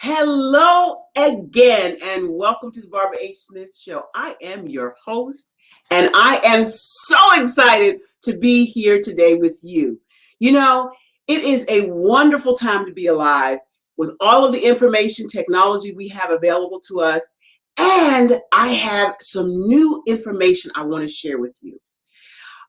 Hello again, and welcome to the Barbara H. Smith Show. I am your host, and I am so excited to be here today with you. You know, it is a wonderful time to be alive with all of the information technology we have available to us, and I have some new information I want to share with you.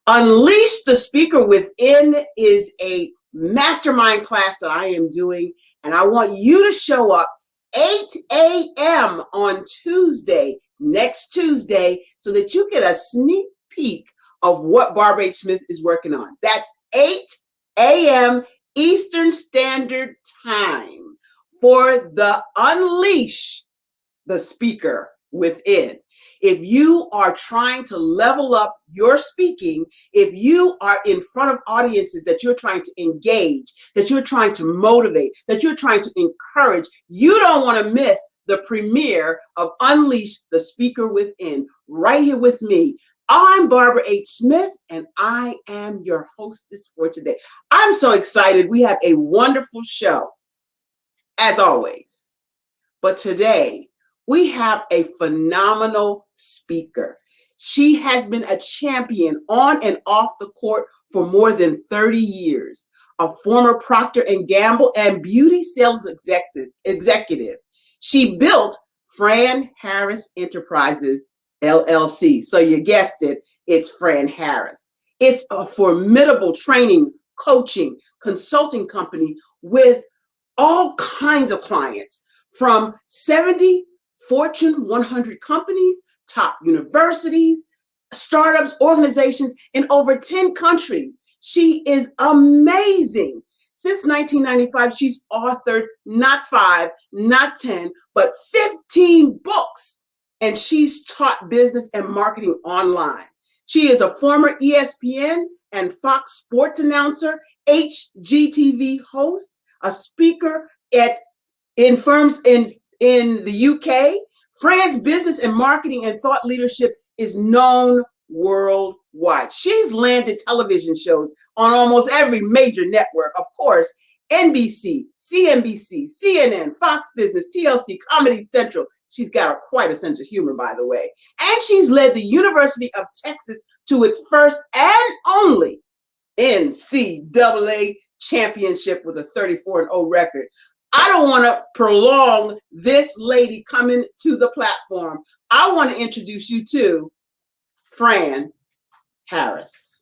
Unleash the Speaker Within is a mastermind class that I am doing, and I want you to show up 8 a.m. on Tuesday, next Tuesday, so that you get a sneak peek of what Barbara H. Smith is working on. That's 8 a.m. Eastern Standard Time for the Unleash the Speaker Within. If you are trying to level up your speaking, if you are in front of audiences that you're trying to engage, that you're trying to motivate, that you're trying to encourage, you don't want to miss the premiere of Unleash the Speaker Within right here with me. I'm Barbara H. Smith, and I am your hostess for today. I'm so excited. We have a wonderful show, as always. But today, we have a phenomenal speaker. She has been a champion on and off the court for more than 30 years, a former Procter & Gamble and beauty sales executive. She built Fran Harris Enterprises, LLC. So you guessed it, it's Fran Harris. It's a formidable training, coaching, consulting company with all kinds of clients, from 70 Fortune 100 companies, top universities, startups, organizations in over 10 countries. She is amazing. Since 1995, she's authored not 5, not 10, but 15 books, and she's taught business and marketing online. She is a former ESPN and Fox Sports announcer, HGTV host, a speaker in firms in the UK. Fran's business and marketing and thought leadership is known worldwide. She's landed television shows on almost every major network. Of course, NBC, CNBC, CNN, Fox Business, TLC, Comedy Central. She's got quite a sense of humor, by the way. And she's led the University of Texas to its first and only NCAA championship with a 34-0 record. I don't want to prolong this lady coming to the platform. I want to introduce you to Fran Harris.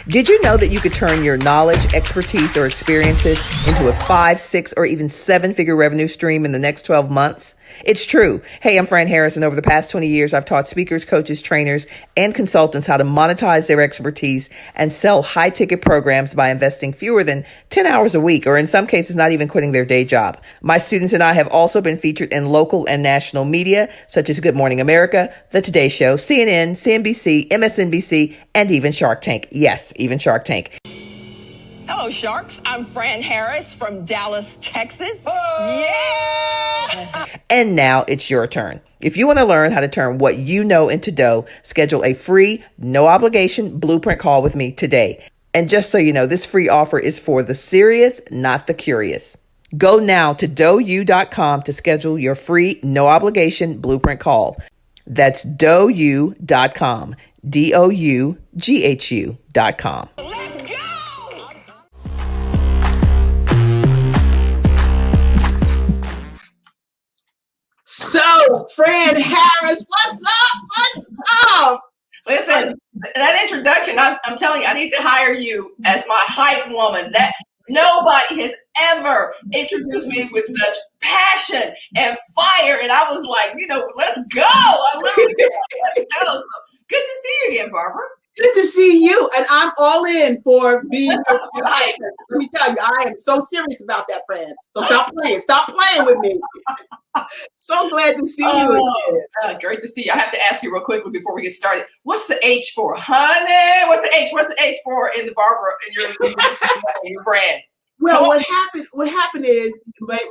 Did you know that you could turn your knowledge, expertise, or experiences into a 5, 6, or even 7-figure revenue stream in the next 12 months? It's true. Hey, I'm Fran Harris, and over the past 20 years, I've taught speakers, coaches, trainers, and consultants how to monetize their expertise and sell high-ticket programs by investing fewer than 10 hours a week, or in some cases, not even quitting their day job. My students and I have also been featured in local and national media, such as Good Morning America, The Today Show, CNN, CNBC, MSNBC, and even Shark Tank. Yes, even Shark Tank. Hello, Sharks. I'm Fran Harris from Dallas, Texas. Yeah! And now it's your turn. If you want to learn how to turn what you know into dough, schedule a free, no obligation blueprint call with me today. And just so you know, this free offer is for the serious, not the curious. Go now to doughu.com to schedule your free, no obligation blueprint call. That's doughu.com. DOUGHU.com. Let's go! So, Fran Harris, what's up? What's up? Listen, that introduction, I'm telling you, I need to hire you as my hype woman. That nobody has ever introduced me with such passion and fire. And I was like, let's go. I love it. Let's go. So good to see you again, Barbara. Good to see you. And I'm all in for being your hype. Let me tell you, I am so serious about that, Fran. So stop playing. Stop playing with me. So glad to see you again. Great to see you. I have to ask you real quickly before we get started. What's the H for, honey? What's the H? What's the H for in the Barbara in your brand? Well, what happened is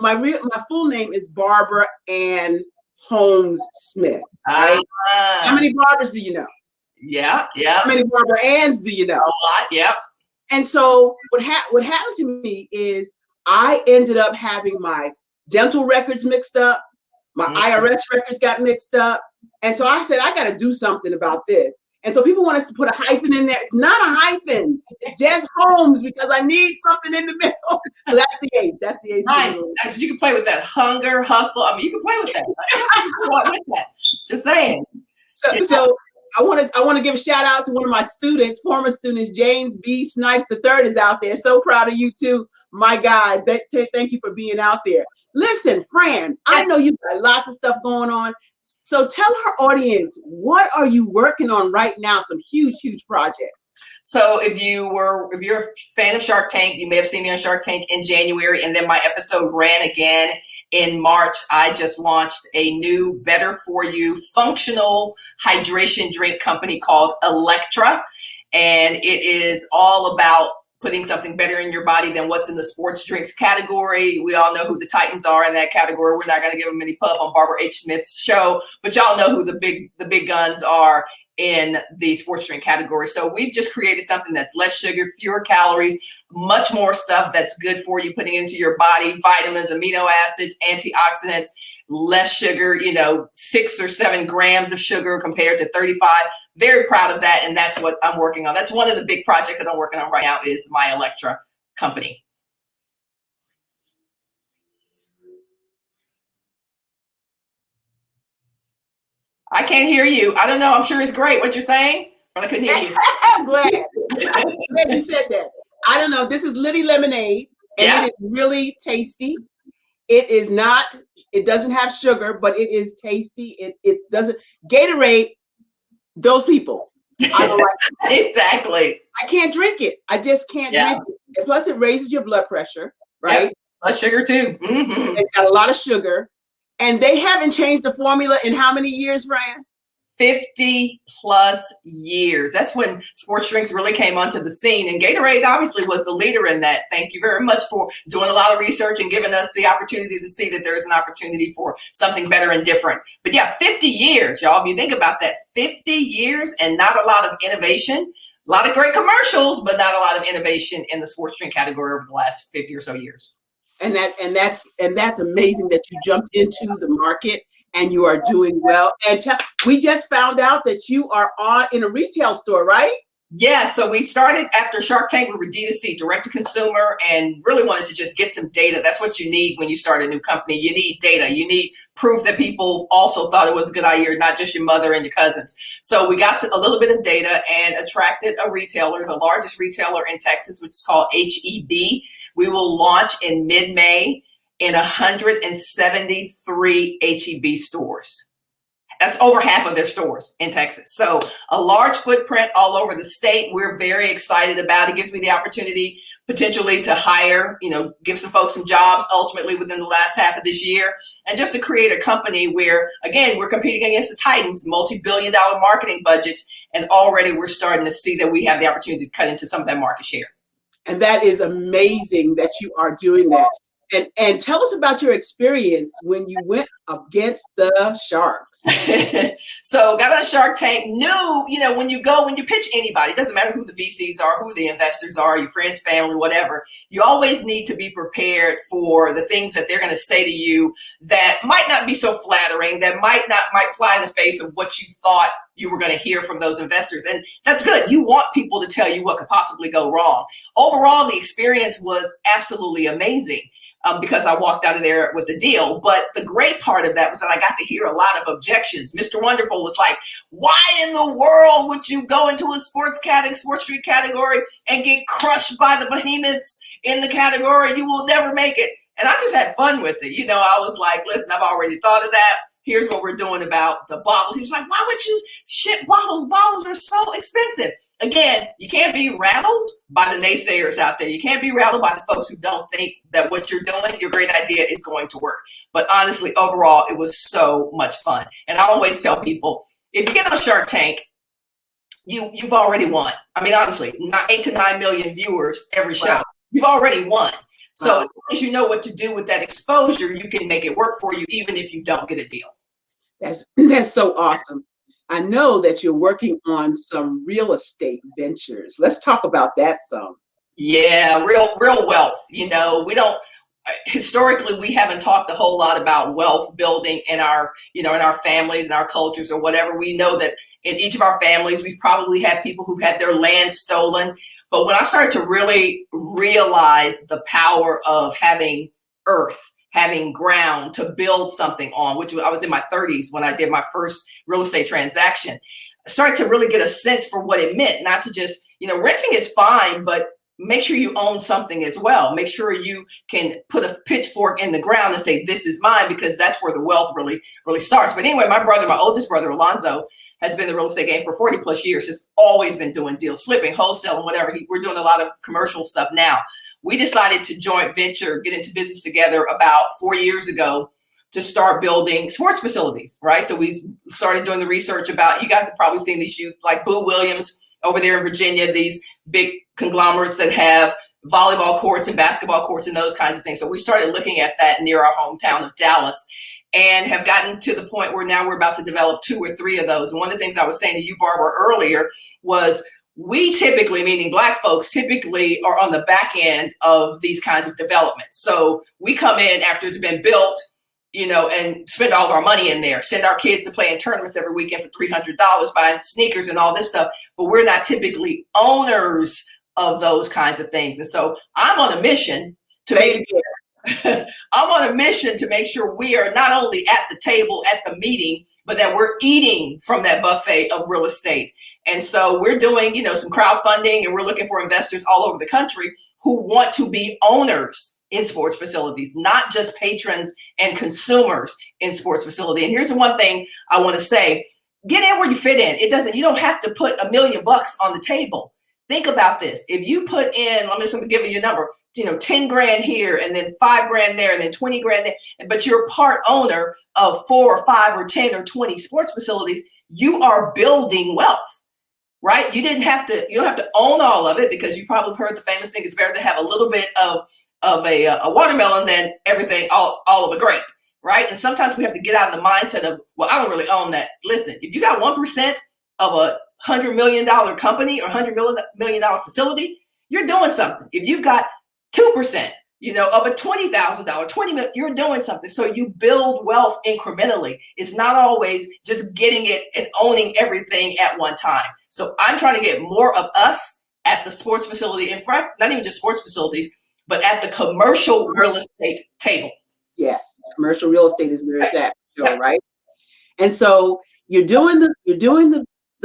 my full name is Barbara Ann Holmes Smith. Right? How many Barbaras do you know? Yeah. How many Barbara Anns do you know? A lot. Yep. And so what happened to me is I ended up having my dental records mixed up. My IRS records got mixed up. And so I said, I got to do something about this. And so people want us to put a hyphen in there. It's not a hyphen. It's just Holmes because I need something in the middle. So that's the age. That's the age. Nice. You can play with that hunger, hustle. I mean, you can play with that. Just saying. So I want to give a shout out to one of my students, former students, James B. Snipes III is out there. So proud of you too. My God, thank you for being out there. Listen, Fran, I know you've got lots of stuff going on. So tell our audience, what are you working on right now? Some huge, huge projects. So if you're a fan of Shark Tank, you may have seen me on Shark Tank in January, and then my episode ran again in March. I just launched a new better for you functional hydration drink company called Electra. And it is all about putting something better in your body than what's in the sports drinks category. We all know who the Titans are in that category. We're not going to give them any pub on Barbara H. Smith's show, but y'all know who the big guns are in the sports drink category. So we've just created something that's less sugar, fewer calories, much more stuff that's good for you, putting into your body, vitamins, amino acids, antioxidants, less sugar, 6 or 7 grams of sugar compared to 35. Very proud of that. And that's what I'm working on. That's one of the big projects that I'm working on right now is my Electra company. I can't hear you. I don't know. I'm sure it's great what you're saying, but I couldn't hear you. I'm glad. I'm glad you said that. I don't know. This is Liddy Lemonade, and it is really tasty. It doesn't have sugar, but it is tasty. It doesn't. Gatorade, those people. I don't like it. Exactly. I can't drink it. I just can't drink it. And plus, it raises your blood pressure, right? Yep. Blood sugar too. Mm-hmm. It's got a lot of sugar. And they haven't changed the formula in how many years, Fran? 50 plus years. That's when sports drinks really came onto the scene. And Gatorade obviously was the leader in that. Thank you very much for doing a lot of research and giving us the opportunity to see that there's an opportunity for something better and different. But yeah, 50 years, y'all. If you think about that, 50 years and not a lot of innovation, a lot of great commercials, but not a lot of innovation in the sports drink category over the last 50 or so years. And that's amazing that you jumped into the market and you are doing well. And we just found out that you are in a retail store, right? Yeah, so we started after Shark Tank. We were D2C, direct to consumer, and really wanted to just get some data. That's what you need when you start a new company. You need data. You need proof that people also thought it was a good idea, not just your mother and your cousins. So we got a little bit of data and attracted a retailer, the largest retailer in Texas, which is called HEB. We will launch in mid-May in 173 HEB stores. That's over half of their stores in Texas. So a large footprint all over the state. We're very excited about it. It gives me the opportunity potentially to hire, give some folks some jobs ultimately within the last half of this year. And just to create a company where, again, we're competing against the Titans, multi-billion-dollar marketing budgets. And already we're starting to see that we have the opportunity to cut into some of that market share. And that is amazing that you are doing that. And tell us about your experience when you went against the Sharks. So got on Shark Tank, knew, when you pitch anybody, it doesn't matter who the VCs are, who the investors are, your friends, family, whatever, you always need to be prepared for the things that they're going to say to you that might not be so flattering, that might fly in the face of what you thought you were going to hear from those investors. And that's good. You want people to tell you what could possibly go wrong. Overall, the experience was absolutely amazing. Because I walked out of there with the deal. But the great part of that was that I got to hear a lot of objections. Mr. Wonderful was like, why in the world would you go into a sports drink category and get crushed by the behemoths in the category? You will never make it. And I just had fun with it. I was like, listen, I've already thought of that. Here's what we're doing about the bottles. He was like, why would you ship bottles? Bottles are so expensive. Again, you can't be rattled by the naysayers out there. You can't be rattled by the folks who don't think that what you're doing, your great idea, is going to work. But honestly, overall, it was so much fun. And I always tell people, if you get on Shark Tank, you've already won. I mean, honestly, 8 to 9 million viewers every show. Wow. You've already won. So as long as you know what to do with that exposure, you can make it work for you, even if you don't get a deal. That's so awesome. I know that you're working on some real estate ventures. Let's talk about that some. Yeah, real wealth. You know, we don't historically we haven't talked a whole lot about wealth building in our, you know, in our families and our cultures or whatever. We know that in each of our families, we've probably had people who've had their land stolen. But when I started to really realize the power of having earth, having ground to build something on, which I was in my 30s when I did my first real estate transaction, I started to really get a sense for what it meant, not to just, you know, renting is fine, but make sure you own something as well. Make sure you can put a pitchfork in the ground and say, this is mine, because that's where the wealth really starts. But anyway, my oldest brother, Alonzo, has been in the real estate game for 40 plus years, has always been doing deals, flipping, wholesale, whatever. We're doing a lot of commercial stuff now. We decided to joint venture, get into business together about 4 years ago to start building sports facilities, right? So we started doing the research about, you guys have probably seen these youth like Boo Williams over there in Virginia, these big conglomerates that have volleyball courts and basketball courts and those kinds of things. So we started looking at that near our hometown of Dallas and have gotten to the point where now we're about to develop 2 or 3 of those. And one of the things I was saying to you, Barbara, earlier was we typically, meaning Black folks, typically are on the back end of these kinds of developments. So we come in after it's been built, you know, and spend all of our money in there, send our kids to play in tournaments every weekend for $300, buying sneakers and all this stuff. But we're not typically owners of those kinds of things. And so I'm on a mission to make sure we are not only at the table at the meeting, but that we're eating from that buffet of real estate. And so we're doing, you know, some crowdfunding, and we're looking for investors all over the country who want to be owners in sports facilities, not just patrons and consumers in sports facility. And here's the one thing I want to say: get in where you fit in. You don't have to put $1 million on the table. Think about this. If you put in, I'm just going to give you a number, you know, 10 grand here and then 5 grand there and then 20 grand there, but you're part owner of 4 or 5 or 10 or 20 sports facilities, you are building wealth, right? You don't have to own all of it, because you probably heard the famous thing, it's better to have a little bit of a watermelon than everything, all of a grape, right? And sometimes we have to get out of the mindset of, well, I don't really own that. Listen, if you got 1% of a $100 million company or $100 million facility, you're doing something. If you've got 2%, you know, of a $20,000, $20 million, you're doing something. So you build wealth incrementally. It's not always just getting it and owning everything at one time. So I'm trying to get more of us at the sports facility, in fact, not even just sports facilities, but at the commercial real estate table. Yes, commercial real estate is where it's at, sure, right? And so you're doing the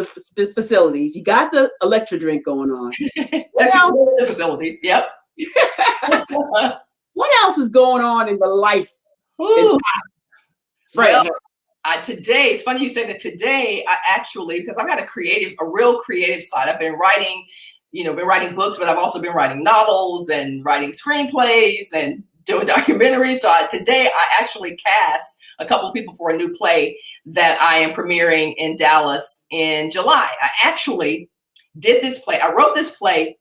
facilities. You got the electro drink going on. That's the facilities. Yep. What else is going on in the life? Well, today, it's funny you say that. Today, I actually, because I've got a real creative side. I've been writing books, but I've also been writing novels and writing screenplays and doing documentaries. So today I actually cast a couple of people for a new play that I am premiering in Dallas in July. I actually did this play. I wrote this play,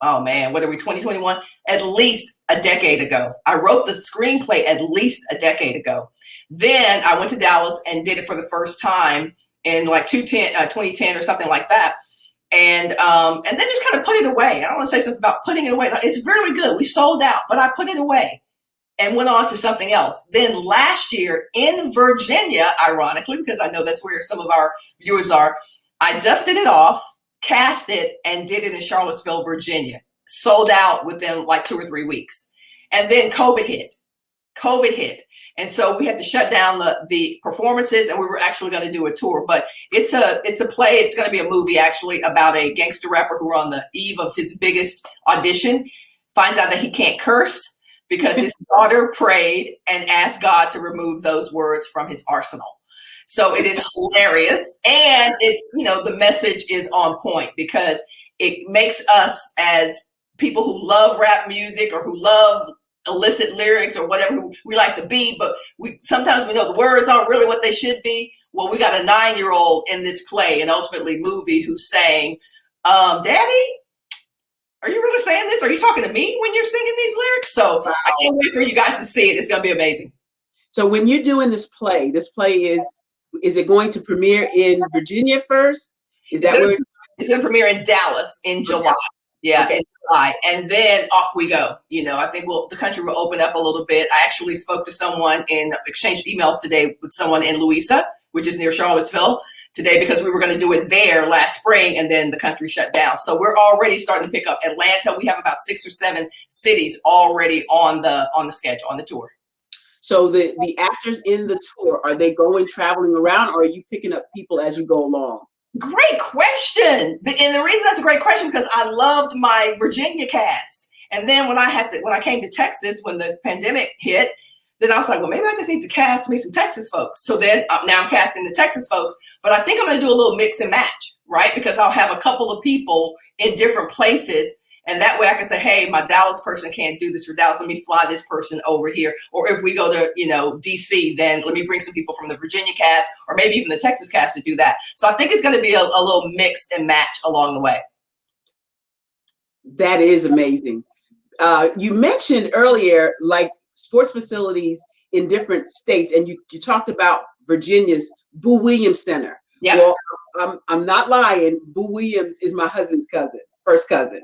oh man, what are we, 2021? At least a decade ago. I wrote the screenplay at least a decade ago. Then I went to Dallas and did it for the first time in like 2010 or something like that. And then just kind of put it away. I don't want to say something about putting it away. It's really good. We sold out, but I put it away and went on to something else. Then last year in Virginia, ironically, because I know that's where some of our viewers are, I dusted it off, cast it, and did it in Charlottesville, Virginia. Sold out within like 2 or 3 weeks. And then COVID hit. And so we had to shut down the performances, and we were actually going to do a tour. But it's a play. It's going to be a movie, actually, about a gangster rapper who, on the eve of his biggest audition, finds out that he can't curse because his daughter prayed and asked God to remove those words from his arsenal. So it is hilarious. And it's, the message is on point because it makes us, as people who love rap music or who love illicit lyrics or whatever we like to be, but sometimes we know the words aren't really what they should be. Well, we got a 9-year-old in this play and ultimately movie who's saying, Daddy, are you really saying this? Are you talking to me when you're singing these lyrics? So wow. I can't wait for you guys to see it. It's going to be amazing. So when you're doing this play is it going to premiere in Virginia first? Is that where it's going to premiere in Dallas in July? Yeah, Okay. in July, and then off we go. I think the country will open up a little bit. I actually spoke to someone and exchanged emails today with someone in Louisa, which is near Charlottesville, today because we were going to do it there last spring, and then the country shut down. So we're already starting to pick up Atlanta. We have about 6 or 7 cities already on the schedule, on the tour. So the actors in the tour, are they traveling around, or are you picking up people as you go along? Great question. And the reason that's a great question, because I loved my Virginia cast. And then when I came to Texas, when the pandemic hit, then I was like, well, maybe I just need to cast me some Texas folks. So then now I'm casting the Texas folks, but I think I'm going to do a little mix and match, right? Because I'll have a couple of people in different places. And that way I can say, hey, my Dallas person can't do this for Dallas. Let me fly this person over here. Or if we go to, DC, then let me bring some people from the Virginia cast or maybe even the Texas cast to do that. So I think it's going to be a little mix and match along the way. That is amazing. You mentioned earlier, like sports facilities in different states, and you talked about Virginia's Boo Williams Center. Yeah. Well, I'm not lying. Boo Williams is my husband's first cousin.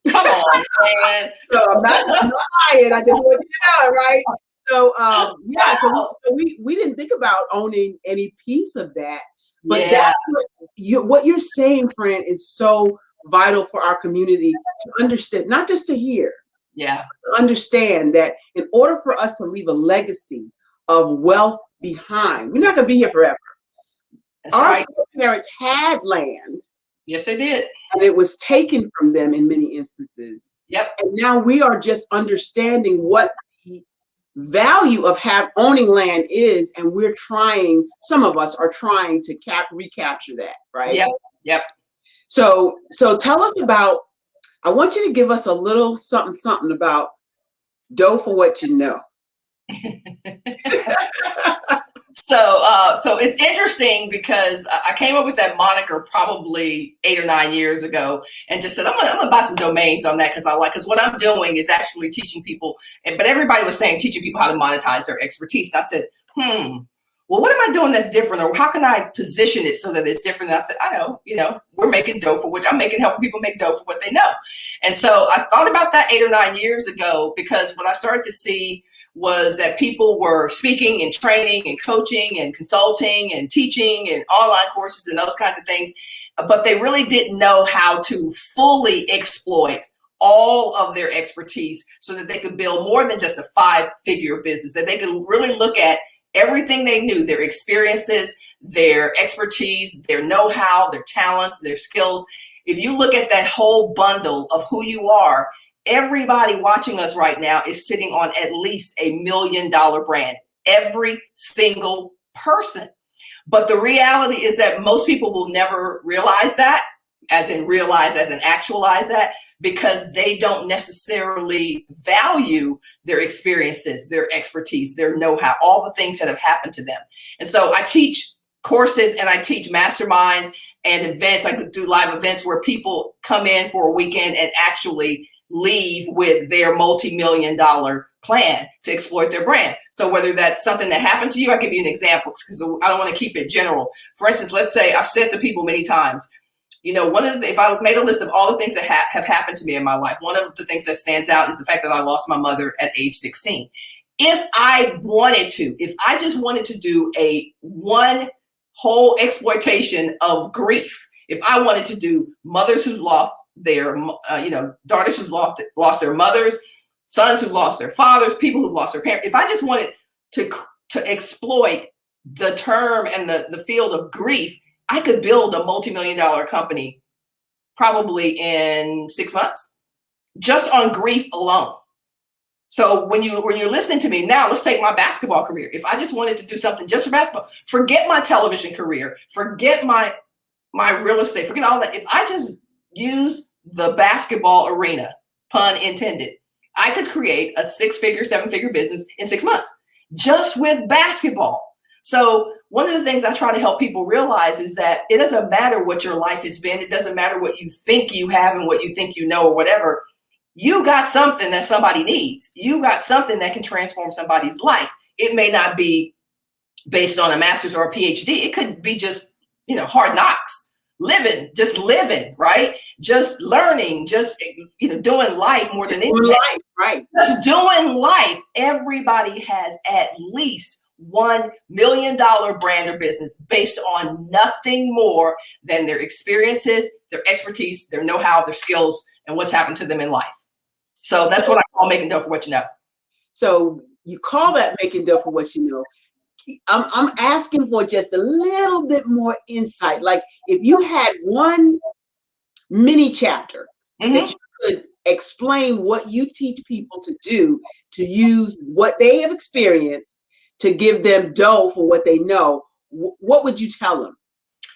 Come on, man. So I'm not lying. I just want you to know, right? So yeah, so we didn't think about owning any piece of that, but that's what you're saying, Fran, is so vital for our community to understand, not just to hear. Yeah. To understand that in order for us to leave a legacy of wealth behind, we're not going to be here forever. That's Our right. parents had land. Yes, they did. And it was taken from them in many instances. Yep. And now we are just understanding what the value of owning land is, and some of us are trying to recapture that, right? Yep. Yep. So tell us about, I want you to give us a little something about dough for what you know. So it's interesting because I came up with that moniker probably 8 or 9 years ago, and just said I'm gonna buy some domains on that because what I'm doing is actually teaching people. But everybody was saying teaching people how to monetize their expertise. And I said, well, what am I doing that's different, or how can I position it so that it's different? And I said, I know, we're making dough for which helping people make dough for what they know. And so I thought about that 8 or 9 years ago, because what I started to see was that people were speaking and training and coaching and consulting and teaching and online courses and those kinds of things, but they really didn't know how to fully exploit all of their expertise so that they could build more than just a 5-figure business, that they could really look at everything they knew, their experiences, their expertise, their know-how, their talents, their skills. If you look at that whole bundle of who you are, everybody watching us right now is sitting on at least $1 million brand, every single person. But the reality is that most people will never realize that, as in actualize that, because they don't necessarily value their experiences, their expertise, their know-how, all the things that have happened to them. And so I teach courses and I teach masterminds and events. I could do live events where people come in for a weekend and actually leave with their multi-million-dollar plan to exploit their brand. So whether that's something that happened to you, I'll give you an example because I don't want to keep it general. For instance, let's say I've said to people many times, if I made a list of all the things that have happened to me in my life, one of the things that stands out is the fact that I lost my mother at age 16. If I just wanted to do one whole exploitation of grief, if I wanted to do mothers who've lost their, daughters who've lost their mothers, sons who've lost their fathers, people who've lost their parents, if I just wanted to exploit the term and the field of grief, I could build a multi-million-dollar company probably in 6 months, just on grief alone. So when you're listening to me now, let's take my basketball career. If I just wanted to do something just for basketball, forget my television career, forget my real estate, forget all that. If I just use the basketball arena, pun intended, I could create a 6-figure, 7-figure business in 6 months just with basketball. So one of the things I try to help people realize is that it doesn't matter what your life has been. It doesn't matter what you think you have and what you think you know or whatever. You got something that somebody needs. You got something that can transform somebody's life. It may not be based on a master's or a PhD. It could be just, hard knocks, just living, right? Just learning, just, doing life more than anything. Life, right? Just doing life. Everybody has at least $1 million brand or business based on nothing more than their experiences, their expertise, their know-how, their skills, and what's happened to them in life. So that's what I call making dough for what you know. So you call that making dough for what you know. I'm asking for just a little bit more insight. Like if you had one mini chapter that you could explain what you teach people to do, to use what they have experienced to give them dough for what they know, what would you tell them?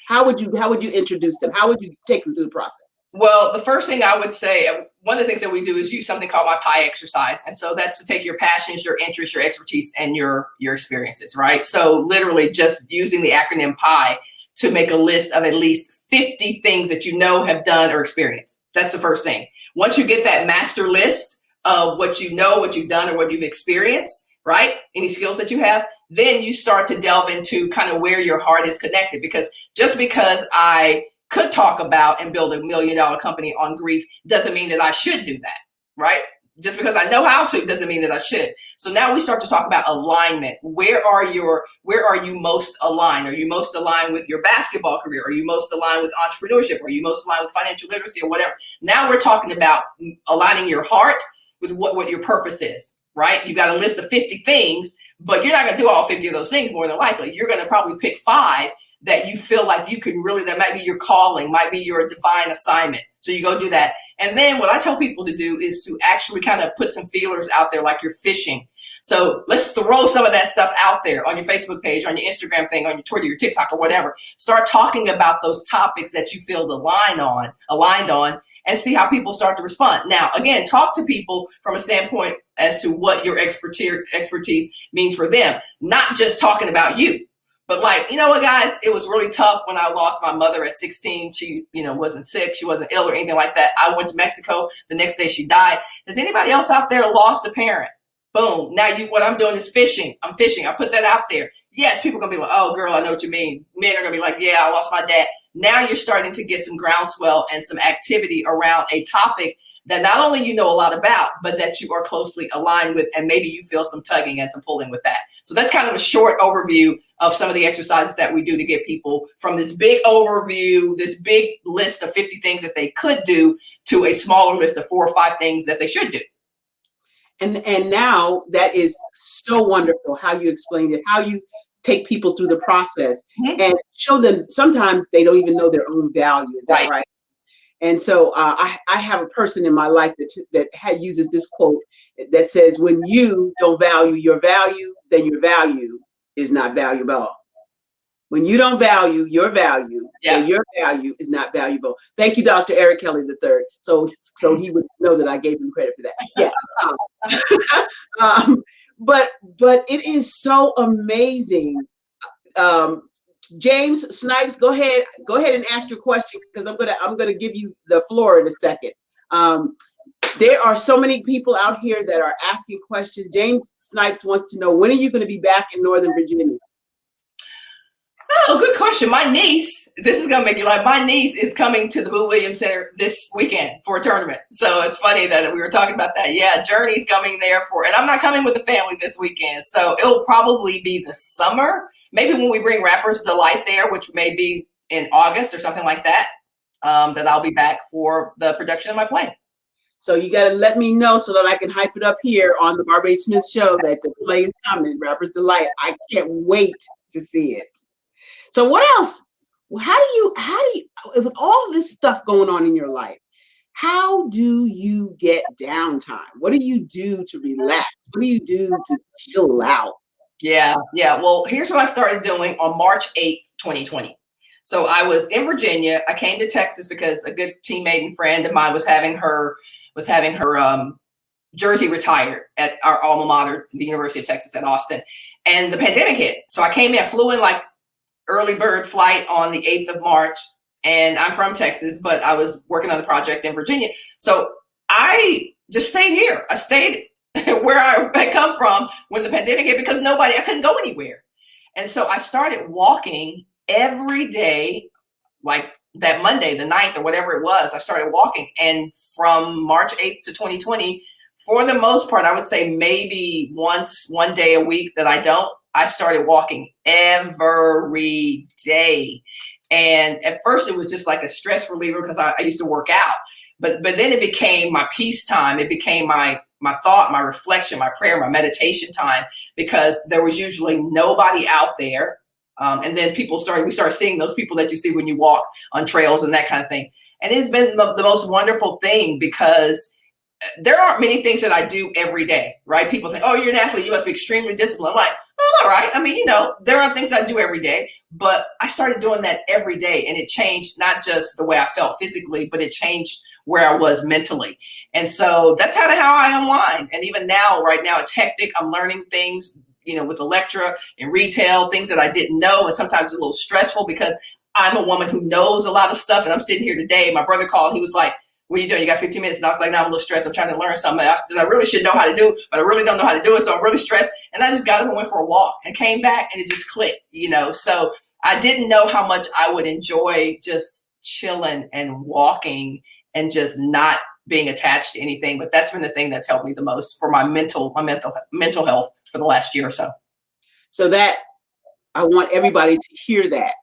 How would you introduce them? How would you take them through the process? Well, the first thing I would say, one of the things that we do is use something called my pie exercise. And so that's to take your passions, your interests, your expertise, and your experiences, right? So literally just using the acronym PIE to make a list of at least 50 things that you know, have done, or experienced. That's the first thing. Once you get that master list of what you know, what you've done, or what you've experienced, right? Any skills that you have, then you start to delve into kind of where your heart is connected. Because just because I could talk about and build $1 million company on grief doesn't mean that I should do that, right? Just because I know how to doesn't mean that I should. So now we start to talk about alignment. Where are you most aligned? Are you most aligned with your basketball career? Are you most aligned with entrepreneurship? Are you most aligned with financial literacy, or whatever? Now we're talking about aligning your heart with what your purpose is, right? You got a list of 50 things, but you're not going to do all 50 of those things. More than likely, you're going to probably pick 5 that you feel like you can really, that might be your calling, might be your divine assignment. So you go do that. And then what I tell people to do is to actually kind of put some feelers out there, like you're fishing. So let's throw some of that stuff out there on your Facebook page, on your Instagram thing, on your Twitter, your TikTok, or whatever. Start talking about those topics that you feel aligned on, and see how people start to respond. Now, again, talk to people from a standpoint as to what your expertise means for them, not just talking about you. But like, you know what, guys, it was really tough when I lost my mother at 16. She, wasn't sick. She wasn't ill or anything like that. I went to Mexico. The next day she died. Has anybody else out there lost a parent? Boom. Now what I'm doing is fishing. I'm fishing. I put that out there. Yes, people are going to be like, oh, girl, I know what you mean. Men are going to be like, yeah, I lost my dad. Now you're starting to get some groundswell and some activity around a topic that not only you know a lot about, but that you are closely aligned with, and maybe you feel some tugging and some pulling with that. So that's kind of a short overview of some of the exercises that we do to get people from this big overview, this big list of 50 things that they could do, to a smaller list of 4 or 5 things that they should do. And now that is so wonderful how you explained it, how you take people through the process and show them sometimes they don't even know their own value. Is that right? And so I have a person in my life that uses this quote that says, when you don't value your value, then your value is not valuable. When you don't value your value, then your value is not valuable. Thank you, Dr. Eric Kelly III. So he would know that I gave him credit for that. Yeah. But it is so amazing. James Snipes, go ahead and ask your question, because I'm gonna give you the floor in a second. There are so many people out here that are asking questions. James Snipes wants to know, when are you going to be back in Northern Virginia? Oh, good question. My niece, this is going to make you laugh. My niece is coming to the Boo Williams Center this weekend for a tournament. So it's funny that we were talking about that. Yeah, Journey's coming there and I'm not coming with the family this weekend. So it'll probably be the summer. Maybe when we bring Rapper's Delight there, which may be in August or something like that, that I'll be back for the production of my play. So you got to let me know so that I can hype it up here on the Barbara H. Smith Show that the play is coming, Rapper's Delight. I can't wait to see it. So what else? How do you, with all this stuff going on in your life, how do you get downtime? What do you do to relax? What do you do to chill out? Yeah. Well, here's what I started doing on March 8th, 2020. So I was in Virginia. I came to Texas because a good teammate and friend of mine was having her jersey retired at our alma mater, the University of Texas at Austin. And the pandemic hit. So I came in, flew in like early bird flight on the 8th of March. And I'm from Texas, but I was working on the project in Virginia. So I just stayed here. I stayed where I had come from when the pandemic hit, because I couldn't go anywhere. And so I started walking every day, like that Monday, the 9th or whatever it was, I started walking. And from March 8th to 2020, for the most part, I would say maybe one day a week that I started walking every day. And at first it was just like a stress reliever because I used to work out. But then it became my peace time. It became my thought, my reflection, my prayer, my meditation time, because there was usually nobody out there. And then we started seeing those people that you see when you walk on trails and that kind of thing. And it's been the most wonderful thing, because there aren't many things that I do every day, right? People think, oh, you're an athlete, you must be extremely disciplined. I'm like, oh, all right. I mean, there are things I do every day, but I started doing that every day, and it changed not just the way I felt physically, but it changed where I was mentally. And so that's how I unwind. And even now, right now, it's hectic. I'm learning things, with Electra and retail, things that I didn't know. And sometimes it's a little stressful because I'm a woman who knows a lot of stuff. And I'm sitting here today, my brother called, he was like, what are you doing? You got 15 minutes. And I was like, no, I'm a little stressed. I'm trying to learn something that I really should know how to do, but I really don't know how to do it. So I'm really stressed. And I just got up and went for a walk and came back, and it just clicked, So I didn't know how much I would enjoy just chilling and walking and just not being attached to anything. But that's been the thing that's helped me the most for my mental health for the last year or so. So that I want everybody to hear that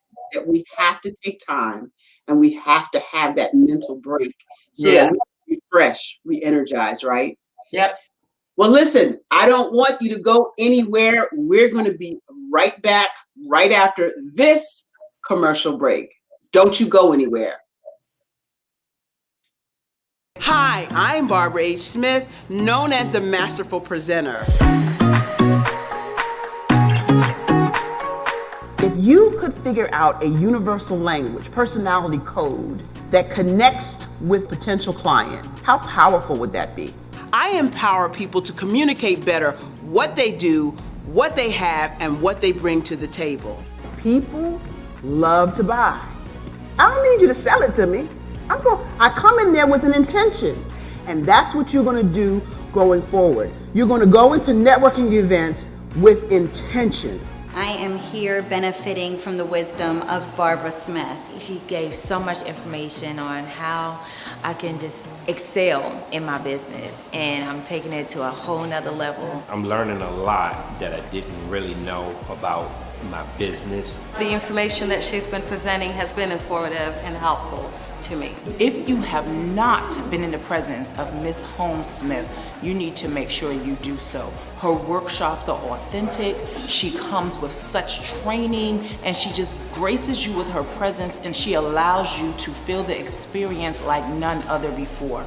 we have to take time and we have to have that mental break so that we refresh, re-energize, right? Yep. Well, listen, I don't want you to go anywhere. We're going to be right back right after this commercial break. Don't you go anywhere. Hi, I'm Barbara H. Smith, known as the Masterful Presenter. If you could figure out a universal language, personality code that connects with potential client, how powerful would that be? I empower people to communicate better what they do, what they have, and what they bring to the table. People love to buy. I don't need you to sell it to me. I come in there with an intention, and that's what you're going to do going forward. You're going to go into networking events with intention. I am here benefiting from the wisdom of Barbara Smith. She gave so much information on how I can just excel in my business, and I'm taking it to a whole nother level. I'm learning a lot that I didn't really know about my business. The information that she's been presenting has been informative and helpful to me. If you have not been in the presence of Ms. Holmes Smith, you need to make sure you do so. Her workshops are authentic. She comes with such training, and she just graces you with her presence, and she allows you to feel the experience like none other before.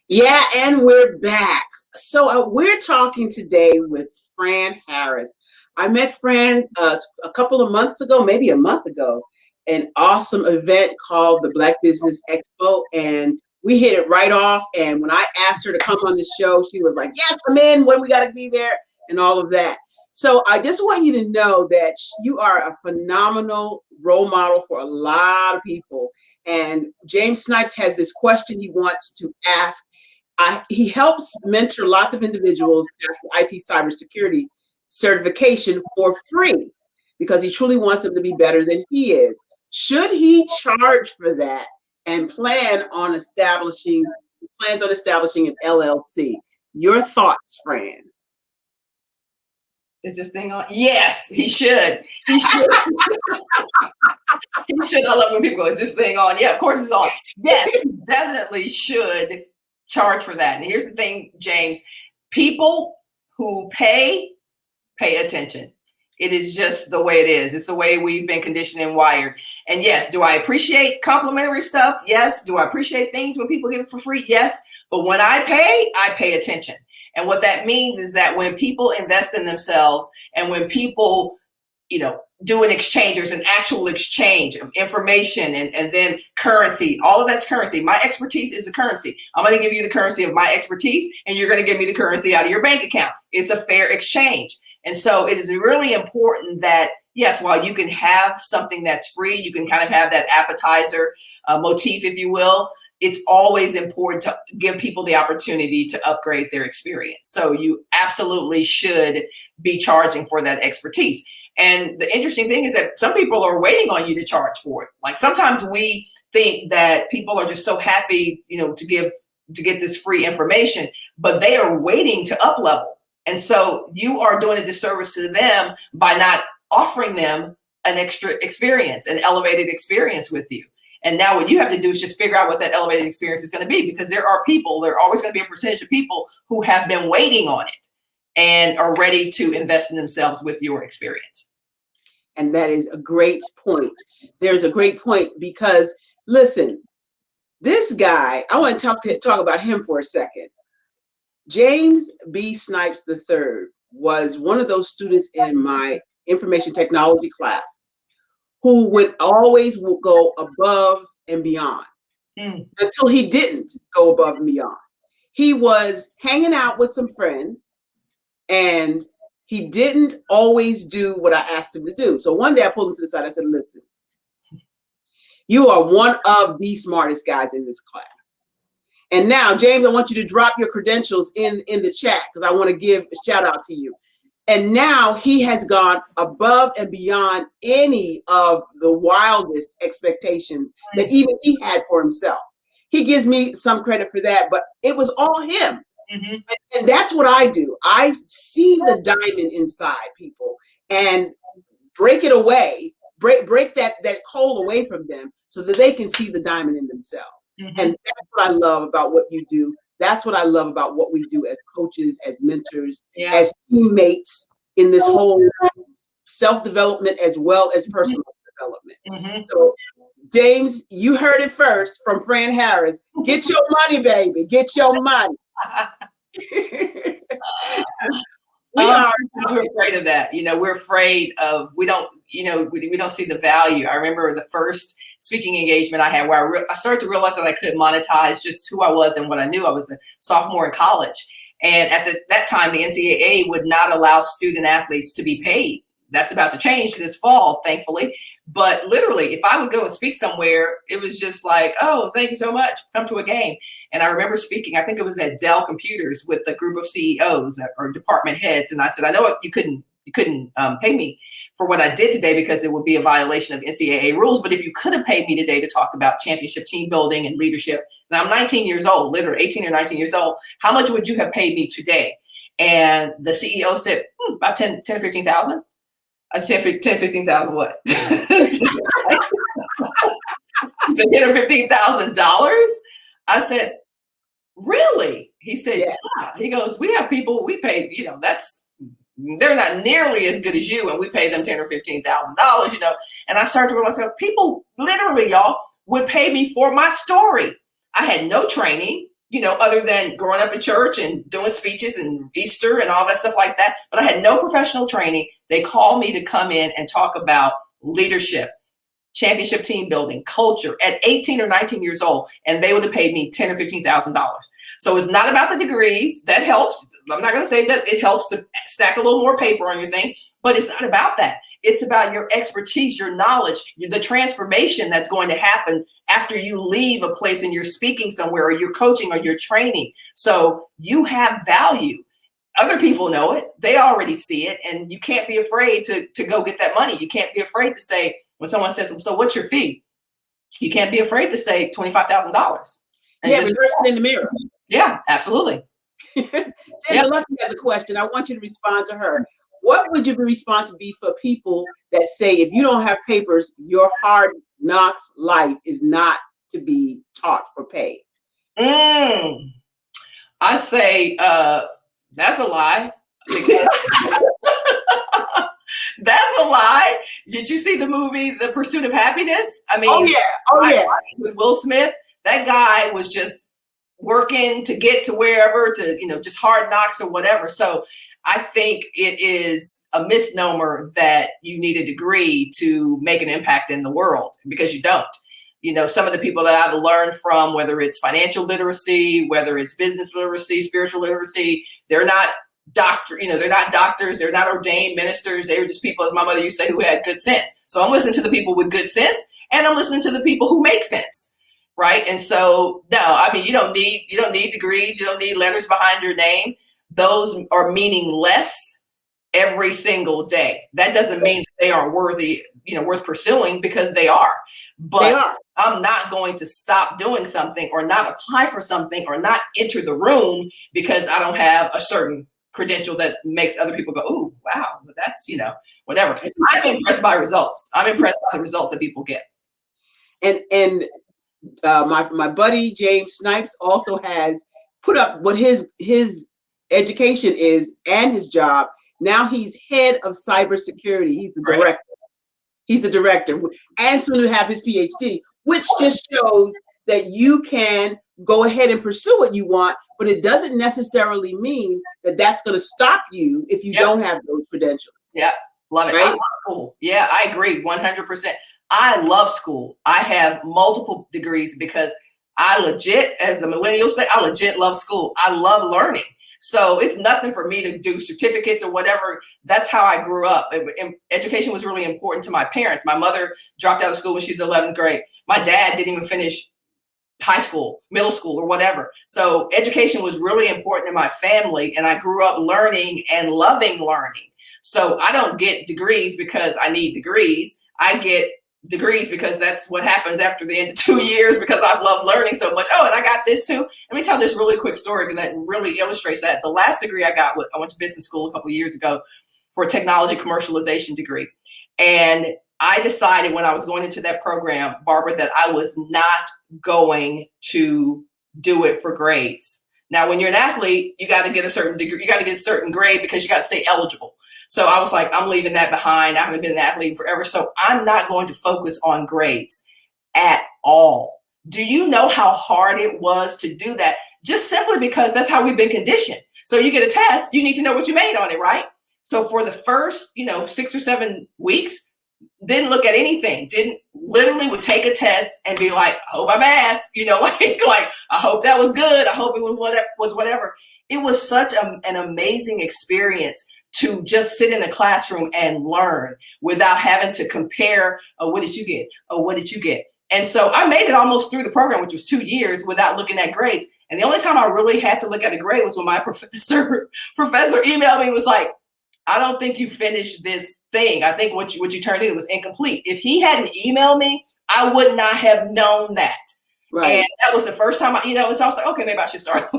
Yeah, and we're back. So we're talking today with Fran Harris. I met Fran a couple of months ago, maybe a month ago, an awesome event called the Black Business Expo, and we hit it right off. And when I asked her to come on the show, she was like, yes, I'm in, when we got to be there, and all of that. So I just want you to know that you are a phenomenal role model for a lot of people. And James Snipes has this question he wants to ask. He helps mentor lots of individuals pass the IT cybersecurity certification for free because he truly wants them to be better than he is. Should he charge for that and plans on establishing an LLC? Your thoughts, Fran? Is this thing on? Yes, he should. He should. He should. I love when people go, is this thing on? Yeah, of course it's on. Yes, he definitely should charge for that. And here's the thing, James, people who pay attention. It is just the way it is. It's the way we've been conditioned and wired. And yes, do I appreciate complimentary stuff? Yes. Do I appreciate things when people give it for free? Yes. But when I pay attention. And what that means is that when people invest in themselves and when people, do an exchange, there's an actual exchange of information and then currency. All of that's currency. My expertise is a currency. I'm going to give you the currency of my expertise, and you're going to give me the currency out of your bank account. It's a fair exchange. And so it is really important that, yes, while you can have something that's free, you can kind of have that appetizer motif, if you will. it's always important to give people the opportunity to upgrade their experience. So you absolutely should be charging for that expertise. And the interesting thing is that some people are waiting on you to charge for it. Like sometimes we think that people are just so happy, to get this free information, but they are waiting to up level. And so you are doing a disservice to them by not offering them an extra experience, an elevated experience with you. And now what you have to do is just figure out what that elevated experience is going to be, because there are always going to be a percentage of people who have been waiting on it and are ready to invest in themselves with your experience. And that is a great point. There's a great point because, listen, this guy, I want to talk about him for a second. James B. Snipes III was one of those students in my information technology class who would always go above and beyond until he didn't go above and beyond. He was hanging out with some friends and he didn't always do what I asked him to do. So one day I pulled him to the side. I said, listen, you are one of the smartest guys in this class. And now, James, I want you to drop your credentials in the chat because I want to give a shout out to you. And now he has gone above and beyond any of the wildest expectations that even he had for himself. He gives me some credit for that, but it was all him. Mm-hmm. And that's what I do. I see the diamond inside people and break it away, break that coal away from them so that they can see the diamond in themselves. Mm-hmm. And that's what I love about what you do. That's what I love about what we do as coaches, as mentors, as teammates in this whole self-development as well as personal development. Mm-hmm. So, James, you heard it first from Fran Harris. Get your money, baby. Get your money. We're afraid of that. We're afraid of, we don't see the value. I remember the first speaking engagement I had where I started to realize that I could monetize just who I was and what I knew. I was a sophomore in college. And at that time, the NCAA would not allow student athletes to be paid. That's about to change this fall, thankfully. But literally, if I would go and speak somewhere, it was just like, oh, thank you so much. Come to a game. And I remember speaking, I think it was at Dell Computers with a group of CEOs or department heads. And I said, I know you couldn't pay me for what I did today because it would be a violation of NCAA rules. But if you could have paid me today to talk about championship team building and leadership, and I'm 19 years old, literally 18 or 19 years old, how much would you have paid me today? And the CEO said, about 10 or 15,000. I said, 10, 15,000 what? He said, $10 or $15,000? I said, really? He said, yeah. He goes, we have people, we pay, they're not nearly as good as you, and we pay them $10,000 or $15,000, And I started to realize, people literally, y'all, would pay me for my story. I had no training, other than growing up in church and doing speeches and Easter and all that stuff like that. But I had no professional training. They called me to come in and talk about leadership, championship team building, culture at 18 or 19 years old. And they would have paid me $10,000 or $15,000. So it's not about the degrees. That helps. I'm not going to say that it helps to stack a little more paper on your thing, but it's not about that. It's about your expertise, your knowledge, the transformation that's going to happen after you leave a place and you're speaking somewhere or you're coaching or you're training. So you have value. Other people know it. They already see it. And you can't be afraid to go get that money. You can't be afraid to say, when someone says, so what's your fee? You can't be afraid to say $25,000. Yeah, reverse it in the mirror. Yeah, absolutely. Sandra Lucky has a question. I want you to respond to her. What would your response be for people that say, if you don't have papers, your hard knocks life is not to be taught for pay? I say that's a lie. That's a lie. Did you see the movie The Pursuit of Happiness? I mean, oh yeah. With Will Smith, that guy was just working to get to wherever, to just hard knocks or whatever. So I think it is a misnomer that you need a degree to make an impact in the world, because you don't. Some of the people that I've learned from, whether it's financial literacy, whether it's business literacy, spiritual literacy, they're not they're not doctors, they're not ordained ministers. They were just people, as my mother used to say, who had good sense. So I'm listening to the people with good sense, and I'm listening to the people who make sense. right? And so, no, I mean, you don't need degrees. You don't need letters behind your name. Those are meaningless every single day. That doesn't mean that they aren't worthy, worth pursuing, because they are. But They are. I'm not going to stop doing something or not apply for something or not enter the room because I don't have a certain credential that makes other people go, "Ooh, wow, but that's, whatever." I'm impressed by results. I'm impressed by the results that people get. And my buddy James Snipes also has put up what his education is and his job. Now he's head of cybersecurity. He's the director. Right. He's the director, and soon to have his PhD, which just shows that you can go ahead and pursue what you want, but it doesn't necessarily mean that that's going to stop you if you don't have those credentials. Yeah, love it. Right? I love school. Yeah, I agree 100%. I love school. I have multiple degrees because I legit, as a millennial say, I legit love school. I love learning. So it's nothing for me to do certificates or whatever. That's how I grew up. Education was really important to my parents. My mother dropped out of school when she was 11th grade. My dad didn't even finish high school, middle school, or whatever. So education was really important in my family, and I grew up learning and loving learning. So I don't get degrees because I need degrees. I get degrees because that's what happens after the end of 2 years, because I've loved learning so much. Oh, and I got this too. Let me tell this really quick story that really illustrates that. The last degree I got, I went to business school a couple of years ago for a technology commercialization degree. And I decided when I was going into that program, Barbara, that I was not going to do it for grades. Now, when you're an athlete, you got to get a certain degree, you got to get a certain grade because you got to stay eligible. So I was like, I'm leaving that behind. I haven't been an athlete forever. So I'm not going to focus on grades at all. Do you know how hard it was to do that? Just simply because that's how we've been conditioned. So you get a test, you need to know what you made on it, right? So for the first, 6 or 7 weeks, didn't look at anything, would take a test and be like, I hope I passed, like, I hope that was good. I hope it was whatever. It was such an amazing experience to just sit in a classroom and learn without having to compare, oh, what did you get? Oh, what did you get? And so I made it almost through the program, which was 2 years, without looking at grades. And the only time I really had to look at a grade was when my professor emailed me and was like, I don't think you finished this thing. I think what you turned in was incomplete. If he hadn't emailed me, I would not have known that. Right. And that was the first time so I was like, okay, maybe I should start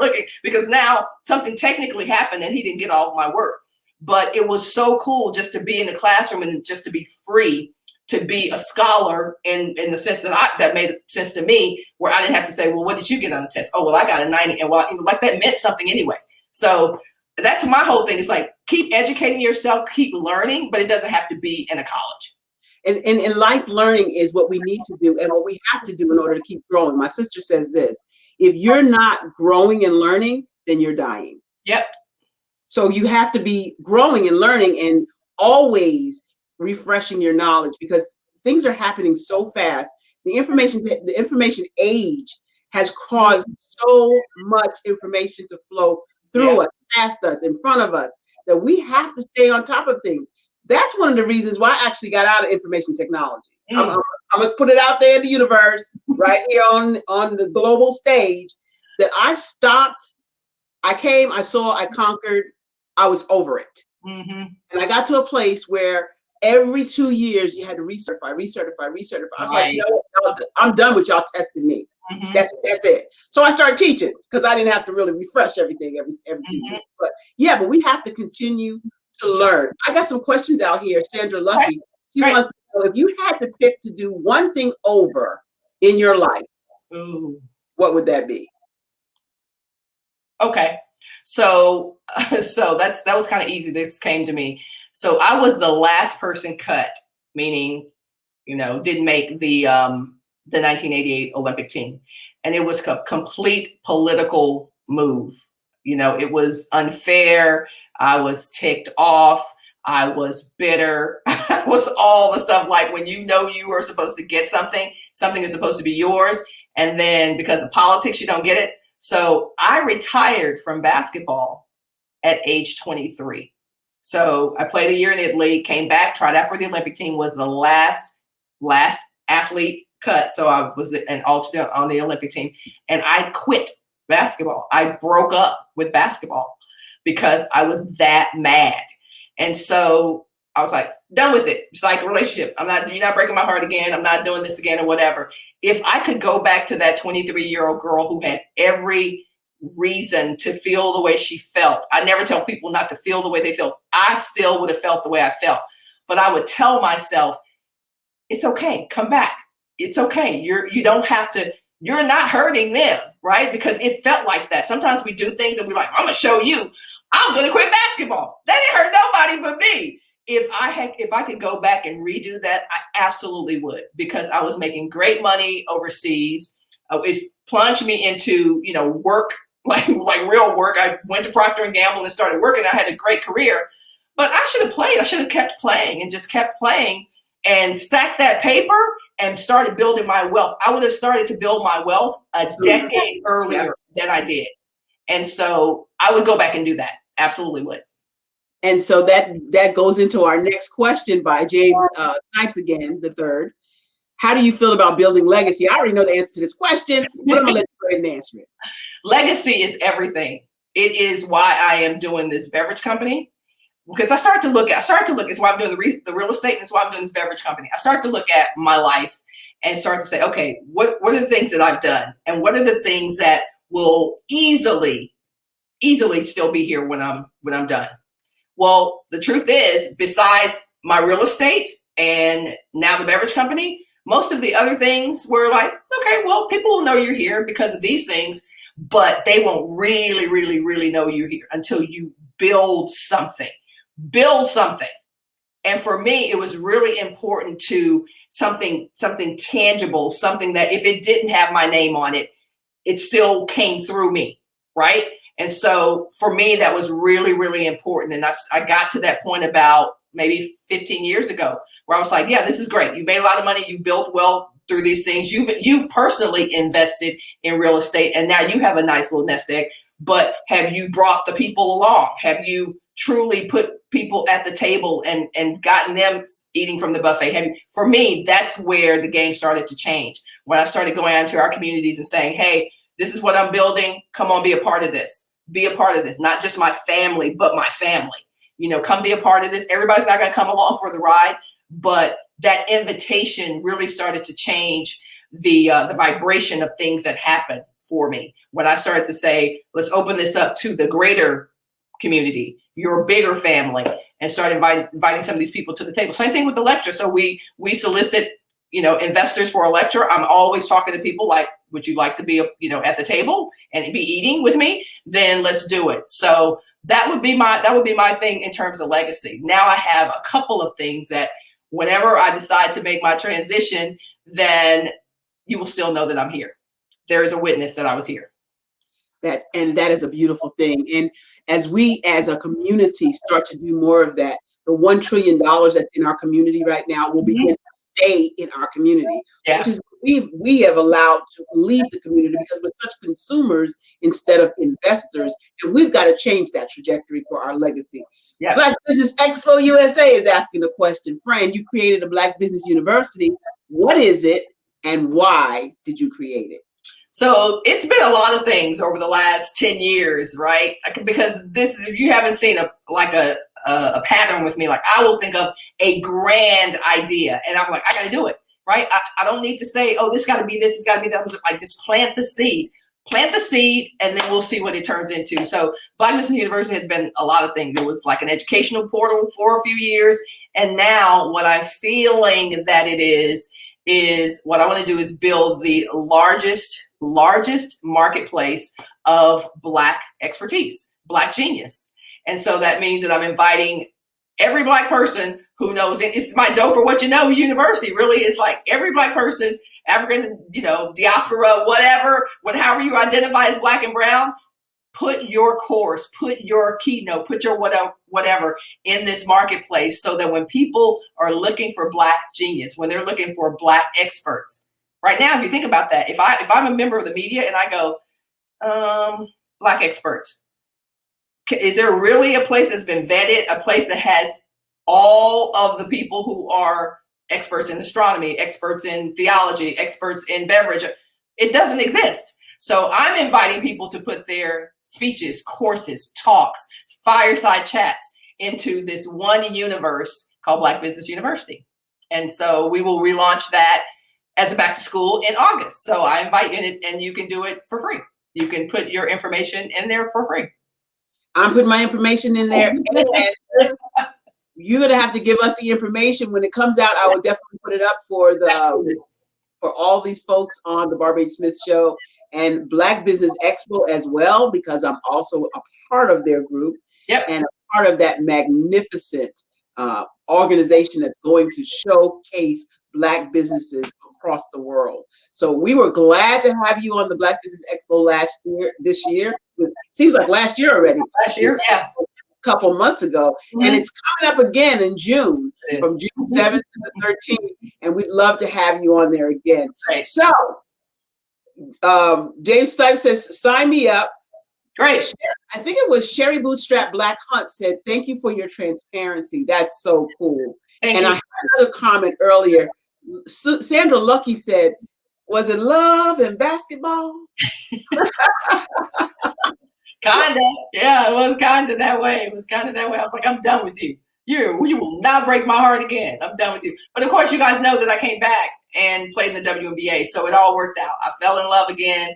looking, because now something technically happened and he didn't get all of my work. But it was so cool just to be in the classroom and just to be free to be a scholar in the sense that made sense to me, where I didn't have to say, well, what did you get on the test? Oh, well, I got a 90. And like that meant something anyway. So that's my whole thing. It's like, keep educating yourself, keep learning, but it doesn't have to be in a college. And life learning is what we need to do and what we have to do in order to keep growing. My sister says this: if you're not growing and learning, then you're dying. Yep. So you have to be growing and learning and always refreshing your knowledge, because things are happening so fast. The information age has caused so much information to flow through us, past us, in front of us, that we have to stay on top of things. That's one of the reasons why I actually got out of information technology. I'm gonna put it out there in the universe, right here on the global stage, that I stopped. I came, I saw, I conquered. I was over it. Mm-hmm. And I got to a place where every 2 years you had to recertify. I was like, I'm done with y'all testing me. Mm-hmm. That's it. So I started teaching, because I didn't have to really refresh everything every 2 years. But we have to continue to learn. I got some questions out here. Sandra Lucky, she wants to know, if you had to pick to do one thing over in your life, what would that be? Okay. So that was kind of easy. This came to me. So I was the last person cut, meaning, didn't make the 1988 Olympic team. And it was a complete political move. It was unfair. I was ticked off. I was bitter. I was all the stuff, like when you were supposed to get something is supposed to be yours. And then because of politics, you don't get it. So I retired from basketball at age 23. So I played a year in Italy, came back, tried out for the Olympic team, was the last athlete cut. So I was an alternate on the Olympic team, and I quit basketball. I broke up with basketball because I was that mad. And so I was like, done with it. It's like a relationship. You're not breaking my heart again. I'm not doing this again or whatever. If I could go back to that 23-year-old girl who had every reason to feel the way she felt. I never tell people not to feel the way they feel. I still would have felt the way I felt. But I would tell myself, it's okay. Come back. It's okay. You don't have to, you're not hurting them, right? Because it felt like that. Sometimes we do things and we're like, I'm going to show you, I'm going to quit basketball. That didn't hurt nobody but me. If I could go back and redo that, I absolutely would, because I was making great money overseas. It plunged me into, work, like real work. I went to Procter & Gamble and started working. I had a great career, but I should have played. I should have kept playing and just kept playing and stacked that paper and started building my wealth. I would have started to build my wealth a decade earlier than I did. And so I would go back and do that. Absolutely would. And so that goes into our next question by James Snipes again, the third. How do you feel about building legacy? I already know the answer to this question, but I'm gonna let you go ahead and answer it. Legacy is everything. It is why I am doing this beverage company, because I started to look. It's why I'm doing the real estate, and it's why I'm doing this beverage company. I start to look at my life and start to say, okay, what are the things that I've done, and what are the things that will easily still be here when I'm done. Well, the truth is, besides my real estate and now the beverage company, most of the other things were like, okay, well, people will know you're here because of these things, but they won't really, really, really know you're here until you build something. And for me, it was really important to something tangible, something that if it didn't have my name on it, it still came through me, right? And so for me, that was really, really important. And I got to that point about maybe 15 years ago where I was like, yeah, this is great. You made a lot of money. You built wealth through these things. You've personally invested in real estate, and now you have a nice little nest egg. But have you brought the people along? Have you truly put people at the table and gotten them eating from the buffet? For me, that's where the game started to change. When I started going out into our communities and saying, hey, this is what I'm building. Come on, be a part of this. Be a part of this. Not just my family, but my family. Come be a part of this. Everybody's not going to come along for the ride, but that invitation really started to change the vibration of things that happened for me. When I started to say, let's open this up to the greater community, your bigger family, and start inviting some of these people to the table. Same thing with Electra. So we solicit, investors for Electra. I'm always talking to people like, would you like to be, at the table and be eating with me? Then let's do it. So that would be my thing in terms of legacy. Now I have a couple of things that whenever I decide to make my transition, then you will still know that I'm here. There is a witness that I was here. That is a beautiful thing. And as we as a community start to do more of that, the $1 trillion that's in our community right now will begin to stay in our community, which is we have allowed to leave the community because we're such consumers instead of investors, and we've got to change that trajectory for our legacy. Yeah. Black Business Expo USA is asking a question. Fran, you created a Black Business University. What is it, and why did you create it? So it's been a lot of things over the last 10 years, right? Because if you haven't seen a pattern with me, like I will think of a grand idea and I'm like, I got to do it, right? I don't need to say, oh, this got to be this, it's got to be that. I just plant the seed, and then we'll see what it turns into. So Black Business University has been a lot of things. It was like an educational portal for a few years. And now what I'm feeling that it is what I want to do is build the largest marketplace of Black expertise, Black genius. And so that means that I'm inviting every Black person who knows it. It's my Dough for What You Know university. Really, it's like every Black person, African, diaspora, whatever, however you identify as Black and brown, put your course, put your keynote, put your whatever in this marketplace so that when people are looking for Black genius, when they're looking for Black experts, right now, if you think about that, if I'm a member of the media and I go, Black experts, is there really a place that's been vetted, a place that has all of the people who are experts in astronomy, experts in theology, experts in beverage. It doesn't exist. So I'm inviting people to put their speeches, courses, talks, fireside chats into this one universe called Black Business University. And so we will relaunch that as a back to school in August. So I invite you, and you can do it for free. You can put your information in there for free. I'm putting my information in there. And you're going to have to give us the information when it comes out. I will definitely put it up for all these folks on the Barbara H. Smith Show and Black Business Expo as well, because I'm also a part of their group. Yep. And a part of that magnificent organization that's going to showcase Black businesses across the world. So we were glad to have you on the Black Business Expo this year. It seems like last year already. Last year, yeah. A couple months ago. Mm-hmm. And it's coming up again in June, from June 7th to the 13th. And we'd love to have you on there again. Right. So James Stipe says, sign me up. Great. I think it was Sherry Bootstrap Black Hunt said, thank you for your transparency. That's so cool. Thank you. I had another comment earlier. Sandra Lucky said, was it love and basketball? Kinda. Yeah, it was kinda that way. It was kinda that way. I was like, I'm done with you. You will not break my heart again. I'm done with you. But of course, you guys know that I came back and played in the WNBA. So it all worked out. I fell in love again,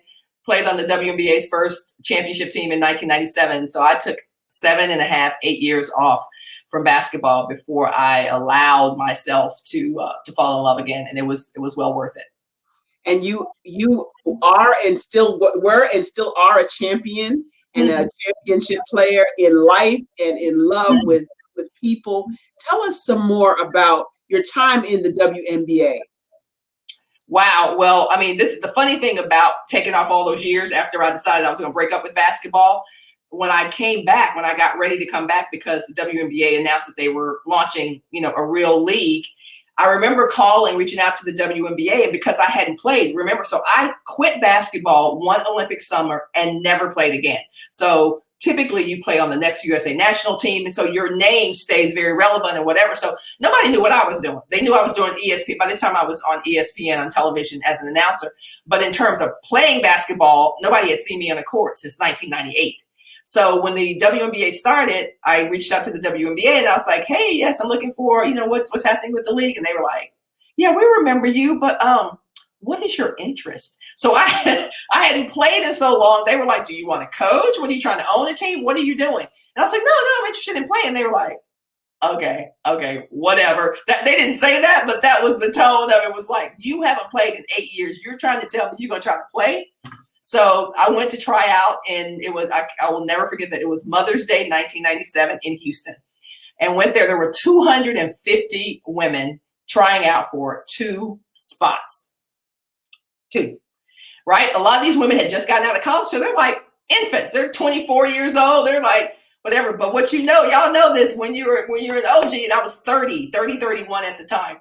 played on the WNBA's first championship team in 1997. So I took 7.5, 8 years off from basketball before I allowed myself to fall in love again. And it was well worth it. And you are and still were and still are a champion and a championship player in life and in love with people. Tell us some more about your time in the WNBA. Wow. Well, I mean, this is the funny thing about taking off all those years after I decided I was going to break up with basketball. When I came back, when I got ready to come back, because the WNBA announced that they were launching, a real league, I remember reaching out to the WNBA, and because I hadn't played, so I quit basketball one Olympic summer and never played again. So typically you play on the next USA national team, and so your name stays very relevant and whatever. So nobody knew what I was doing. They knew I was doing ESPN. By this time I was on ESPN on television as an announcer. But in terms of playing basketball, nobody had seen me on a court since 1998. So when the WNBA started, I reached out to the WNBA and I was like, hey, yes, I'm looking for, what's happening with the league. And they were like, yeah, we remember you, but what is your interest? So I hadn't played in so long. They were like, do you want to coach? What are you trying to own a team? What are you doing? And I was like, no, I'm interested in playing. They were like, okay, whatever. They didn't say that, but that was the tone of it. Was like, you haven't played in 8 years. You're trying to tell me you're going to try to play? So I went to try out, and it was, I will never forget that it was Mother's Day, 1997 in Houston. And went there. There were 250 women trying out for 2 spots. 2, right? A lot of these women had just gotten out of college, so they're like infants. They're 24 years old. They're like, whatever. But what y'all know this, when you're an OG, and I was 31 at the time,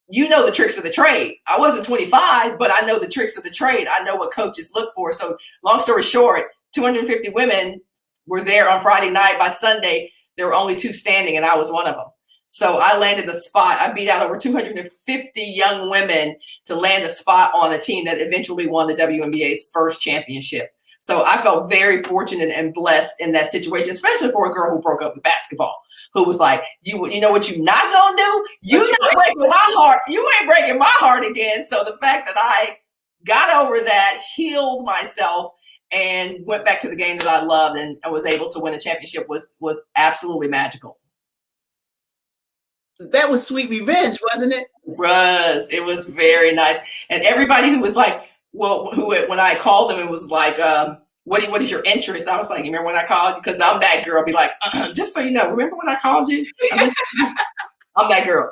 you know the tricks of the trade. I wasn't 25, but I know the tricks of the trade. I know what coaches look for. So long story short, 250 women were there on Friday night. By Sunday, there were only 2 standing, and I was one of them. So I landed the spot. I beat out over 250 young women to land a spot on a team that eventually won the WNBA's first championship. So I felt very fortunate and blessed in that situation, especially for a girl who broke up with basketball, who was like, you know what you're not gonna do? You're not breaking my heart. You ain't breaking my heart again. So the fact that I got over that, healed myself, and went back to the game that I loved, and I was able to win a championship was absolutely magical. That was sweet revenge, wasn't it? It was very nice. And everybody who was like, when I called them, it was like, what is your interest? I was like, you remember when I called you? Because I'm that girl. I'll be like, just so you know, remember when I called you? I'm that girl.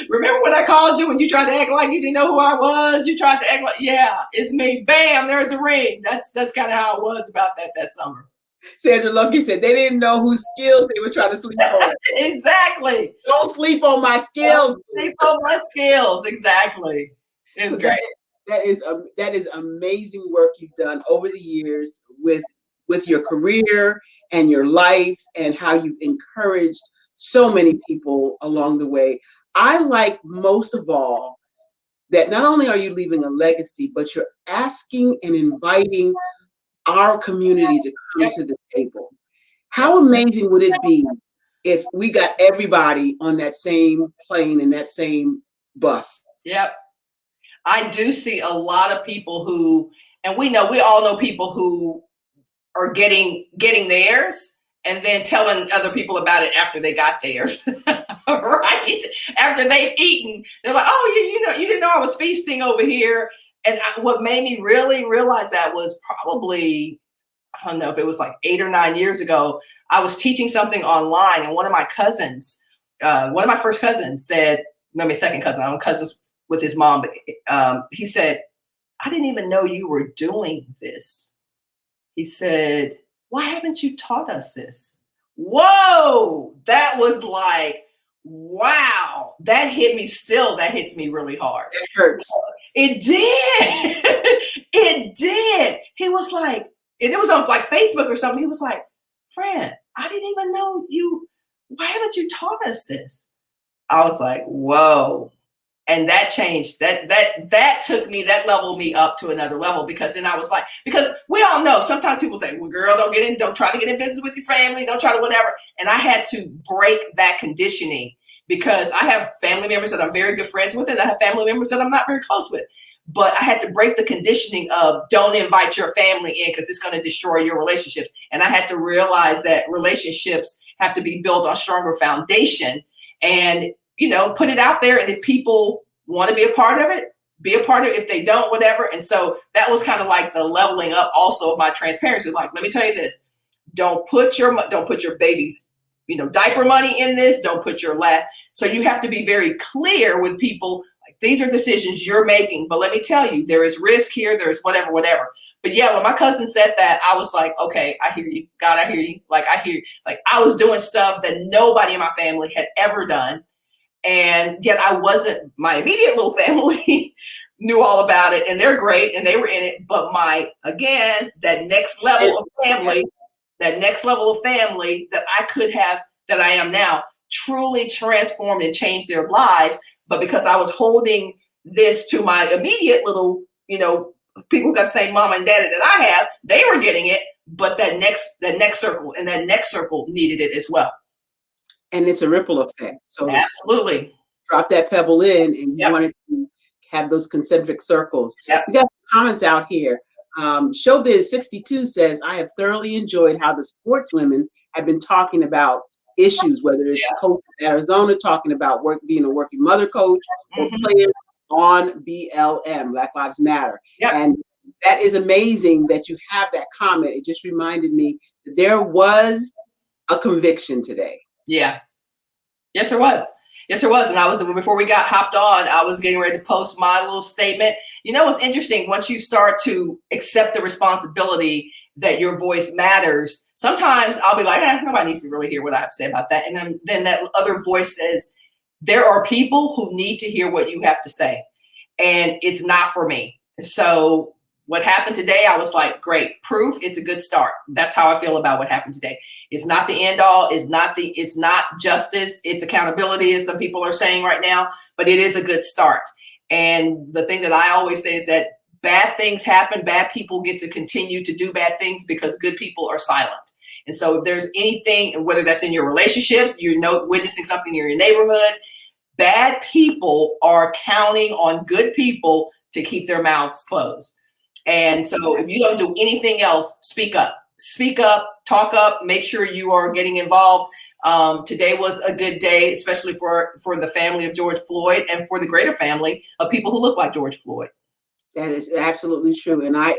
Remember when I called you and you tried to act like you didn't know who I was? You tried to act like, yeah, it's me. Bam, there's a ring. That's kind of how it was about that summer. Sandra Lucky said they didn't know whose skills they were trying to sleep on. Exactly. Don't sleep on my skills. Don't sleep on my skills. Exactly. It was great. That is amazing work you've done over the years with your career and your life, and how you've encouraged so many people along the way. I like most of all that not only are you leaving a legacy, but you're asking and inviting our community to come to the table. How amazing would it be if we got everybody on that same plane and that same bus? Yep. I do see a lot of people who, and we all know people who are getting theirs and then telling other people about it after they got theirs. Right? After they've eaten, they're like, oh, you didn't know I was feasting over here. And what made me really realize that was probably, I don't know if it was like 8 or 9 years ago. I was teaching something online, and one of my first cousins said, no, my second cousin, I'm cousins with his mom, but he said, I didn't even know you were doing this. He said, why haven't you taught us this? Whoa, that was like, wow, that hits me really hard. It hurts. It did. It did. He was like, and it was on like Facebook or something. He was like, Fran, I didn't even know you. Why haven't you taught us this? I was like, whoa. And that changed, that took me, that leveled me up to another level, because then I was like, because we all know sometimes people say, well, girl, don't try to get in business with your family, don't try to whatever. And I had to break that conditioning, because I have family members that I'm very good friends with, and I have family members that I'm not very close with. But I had to break the conditioning of don't invite your family in because it's going to destroy your relationships. And I had to realize that relationships have to be built on stronger foundation, and put it out there. And if people want to be a part of it, be a part of it. If they don't, whatever. And so that was kind of like the leveling up also of my transparency. Like, let me tell you this, don't put your baby's, diaper money in this. Don't put your last. So you have to be very clear with people. Like, these are decisions you're making, but let me tell you, there is risk here. There's whatever. But yeah, when my cousin said that, I was like, okay, I hear you. God, I hear you. Like, I was doing stuff that nobody in my family had ever done. And yet my immediate little family knew all about it, and they're great and they were in it. But that next level of family that I could have, that I am now, truly transformed and changed their lives. But because I was holding this to my immediate little, people who got the same mama and daddy that I have, they were getting it. But that next circle needed it as well. And it's a ripple effect. So absolutely, drop that pebble in, and you wanted to have those concentric circles. Yep. We got comments out here. Showbiz 62 says, I have thoroughly enjoyed how the sportswomen have been talking about issues, whether it's Coach of Arizona talking about being a working mother coach, or players on BLM, Black Lives Matter. Yep. And that is amazing that you have that comment. It just reminded me that there was a conviction today. Yeah. Yes, there was. And before we got hopped on, I was getting ready to post my little statement. It's interesting. Once you start to accept the responsibility that your voice matters, sometimes I'll be like, nobody needs to really hear what I have to say about that. And then that other voice says, there are people who need to hear what you have to say, and it's not for me. So what happened today, I was like, great, proof, it's a good start. That's how I feel about what happened today. It's not the end all. It's not justice. It's accountability, as some people are saying right now, but it is a good start. And the thing that I always say is that bad things happen. Bad people get to continue to do bad things because good people are silent. And so if there's anything, whether that's in your relationships, witnessing something in your neighborhood, bad people are counting on good people to keep their mouths closed. And so if you don't do anything else, speak up, talk up, make sure you are getting involved. Today was a good day, especially for the family of George Floyd and for the greater family of people who look like George Floyd. That is absolutely true. And I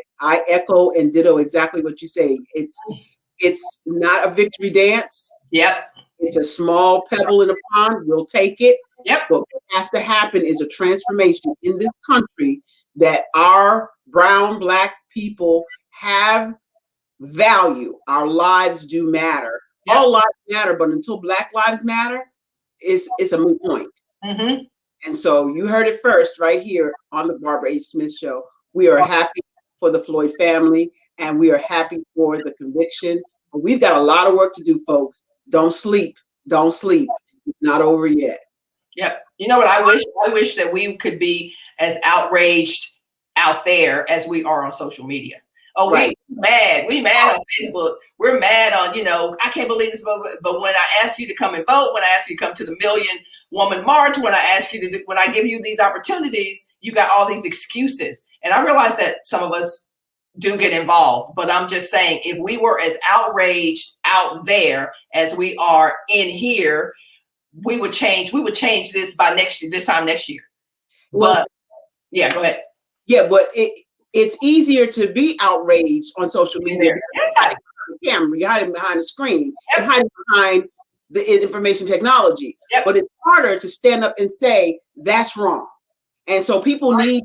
echo and ditto exactly what you say. It's not a victory dance. Yep. It's a small pebble in a pond. We'll take it. Yep. But what has to happen is a transformation in this country that our brown, Black people have value. Our lives do matter. Yep. All lives matter, but until Black lives matter, it's a moot point. Mm-hmm. And so you heard it first right here on the Barbara H. Smith Show. We are happy for the Floyd family, and we are happy for the conviction. But we've got a lot of work to do, folks. Don't sleep. Don't sleep. It's not over yet. Yep. You know what I wish? I wish that we could be as outraged out there as we are on social media. Oh, right. We mad on Facebook. We're mad on, I can't believe this, but when I ask you to come and vote, when I ask you to come to the Million Woman March, when I give you these opportunities, you got all these excuses. And I realize that some of us do get involved, but I'm just saying, if we were as outraged out there as we are in here, we would change this by this time next year. Well, but yeah, go ahead. Yeah, but it's easier to be outraged on social media. You hide the camera, you hide behind the screen, you hide behind the information technology. But it's harder to stand up and say that's wrong. And so people we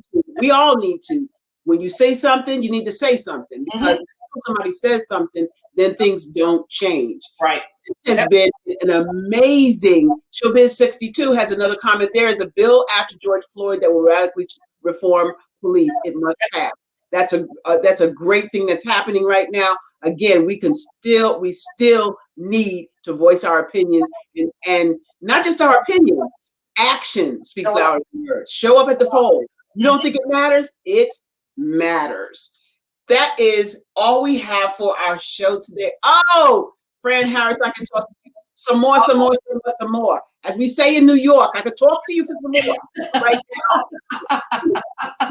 all need to. When you say something, you need to say something, because if somebody says something, then things don't change. Right. It has been an amazing. Showbiz 62 has another comment. There is a bill after George Floyd that will radically reform police. It must pass. That's a great thing that's happening right now. Again, we still need to voice our opinions, and not just our opinions. Action speaks louder than words. Show up at the polls. You don't think it matters? It matters. That is all we have for our show today. Oh, Fran Harris, I can talk to you some more. As we say in New York, I could talk to you for some more. Right now,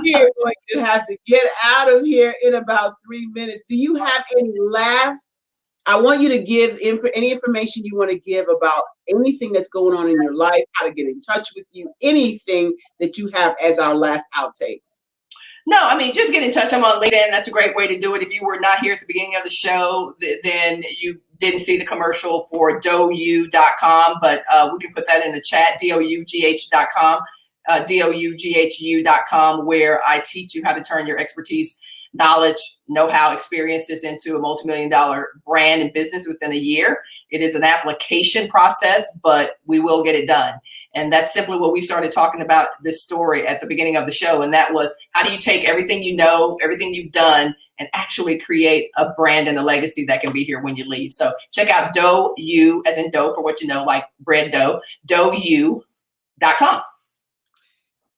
we're going to have to get out of here in about 3 minutes. Do you have any last? I want you to give any information you want to give about anything that's going on in your life, how to get in touch with you, anything that you have as our last outtake. No, I mean, just get in touch. I'm on LinkedIn. That's a great way to do it. If you were not here at the beginning of the show, then you didn't see the commercial for dough.com, but we can put that in the chat, dough.com, doughu.com, where I teach you how to turn your expertise, knowledge, know-how, experiences into a multi-million-dollar brand and business within a year. It is an application process, but we will get it done. And that's simply what we started talking about this story at the beginning of the show. And that was, how do you take everything you know, everything you've done, and actually create a brand and a legacy that can be here when you leave? So check out dough, as in dough for what you know, like bread dough, doughu.com.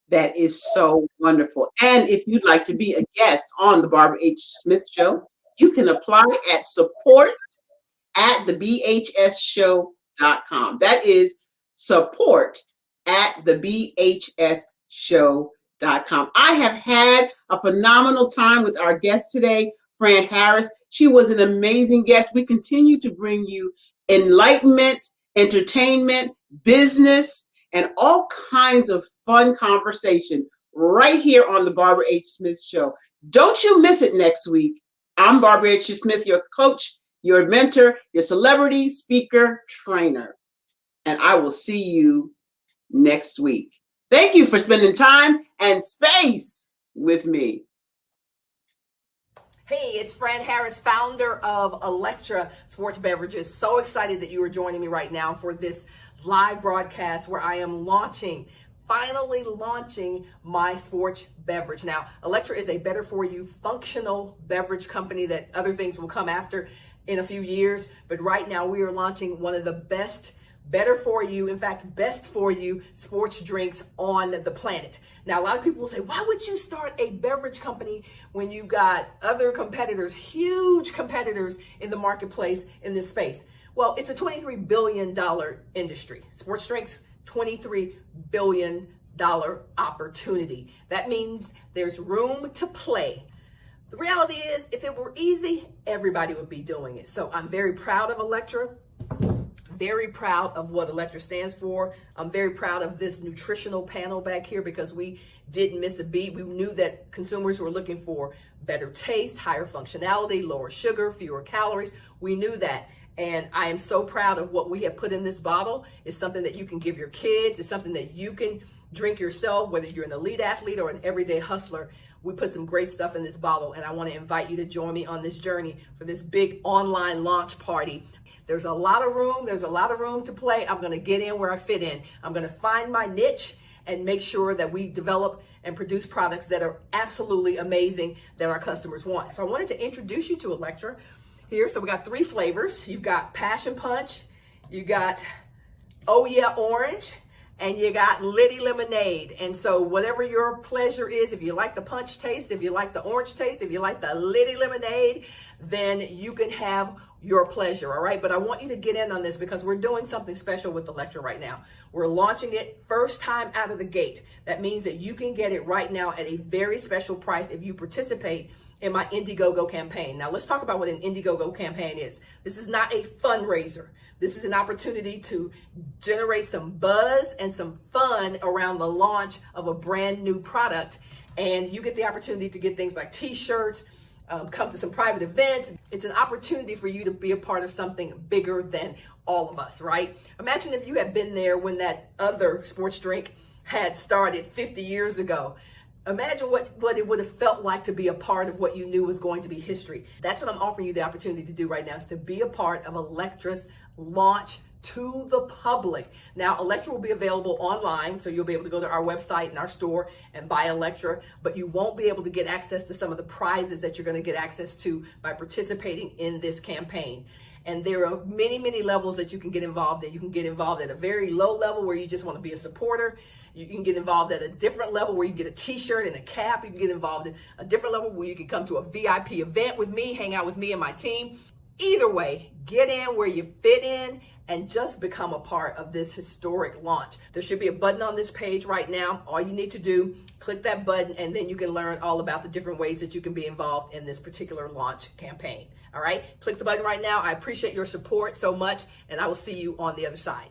That is so wonderful. And if you'd like to be a guest on the Barbara H. Smith Show, you can apply at support@thebhsshow.com. That is support@thebhsshow.com. I have had a phenomenal time with our guest today, Fran Harris. She was an amazing guest. We continue to bring you enlightenment, entertainment, business, and all kinds of fun conversation right here on the Barbara H. Smith Show. Don't you miss it next week. I'm Barbara H. Smith, your coach, your mentor, your celebrity speaker, trainer. And I will see you next week. Thank you for spending time and space with me. Hey, it's Fran Harris, founder of Electra Sports Beverages. So excited that you are joining me right now for this live broadcast where I am finally launching my sports beverage. Now, Electra is a better for you functional beverage company that other things will come after in a few years. But right now we are launching one of the best, better for you, in fact, best for you sports drinks on the planet. Now, a lot of people will say, why would you start a beverage company when you got other competitors, huge competitors in the marketplace in this space? Well, it's a $23 billion industry. Sports drinks, $23 billion opportunity. That means there's room to play. The reality is, if it were easy, everybody would be doing it. So I'm very proud of Electra, very proud of what Electra stands for. I'm very proud of this nutritional panel back here because we didn't miss a beat. We knew that consumers were looking for better taste, higher functionality, lower sugar, fewer calories. We knew that. And I am so proud of what we have put in this bottle. It's something that you can give your kids. It's something that you can drink yourself, whether you're an elite athlete or an everyday hustler. We put some great stuff in this bottle, and I want to invite you to join me on this journey for this big online launch party. There's a lot of room. There's a lot of room to play. I'm going to get in where I fit in. I'm going to find my niche and make sure that we develop and produce products that are absolutely amazing that our customers want. So I wanted to introduce you to Electra here. So we got 3 flavors. You've got Passion Punch, you got Oh Yeah Orange, and you got Liddy Lemonade. And so whatever your pleasure is, if you like the punch taste, if you like the orange taste, if you like the Liddy Lemonade, then you can have your pleasure, all right? But I want you to get in on this because we're doing something special with the lecture right now. We're launching it first time out of the gate. That means that you can get it right now at a very special price if you participate in my Indiegogo campaign. Now let's talk about what an Indiegogo campaign is. This is not a fundraiser. This is an opportunity to generate some buzz and some fun around the launch of a brand new product. And you get the opportunity to get things like t-shirts, come to some private events. It's an opportunity for you to be a part of something bigger than all of us, right? Imagine if you had been there when that other sports drink had started 50 years ago. Imagine what it would have felt like to be a part of what you knew was going to be history. That's what I'm offering you the opportunity to do right now, is to be a part of Electra's launch to the public. Now, Electra will be available online, so you'll be able to go to our website and our store and buy Electra, but you won't be able to get access to some of the prizes that you're going to get access to by participating in this campaign. And there are many, many levels that you can get involved in. You can get involved at a very low level where you just want to be a supporter. You can get involved at a different level where you get a t-shirt and a cap. You can get involved in a different level where you can come to a VIP event with me, hang out with me and my team. Either way, get in where you fit in and just become a part of this historic launch. There should be a button on this page right now. All you need to do, click that button, and then you can learn all about the different ways that you can be involved in this particular launch campaign. All right, click the button right now. I appreciate your support so much, and I will see you on the other side.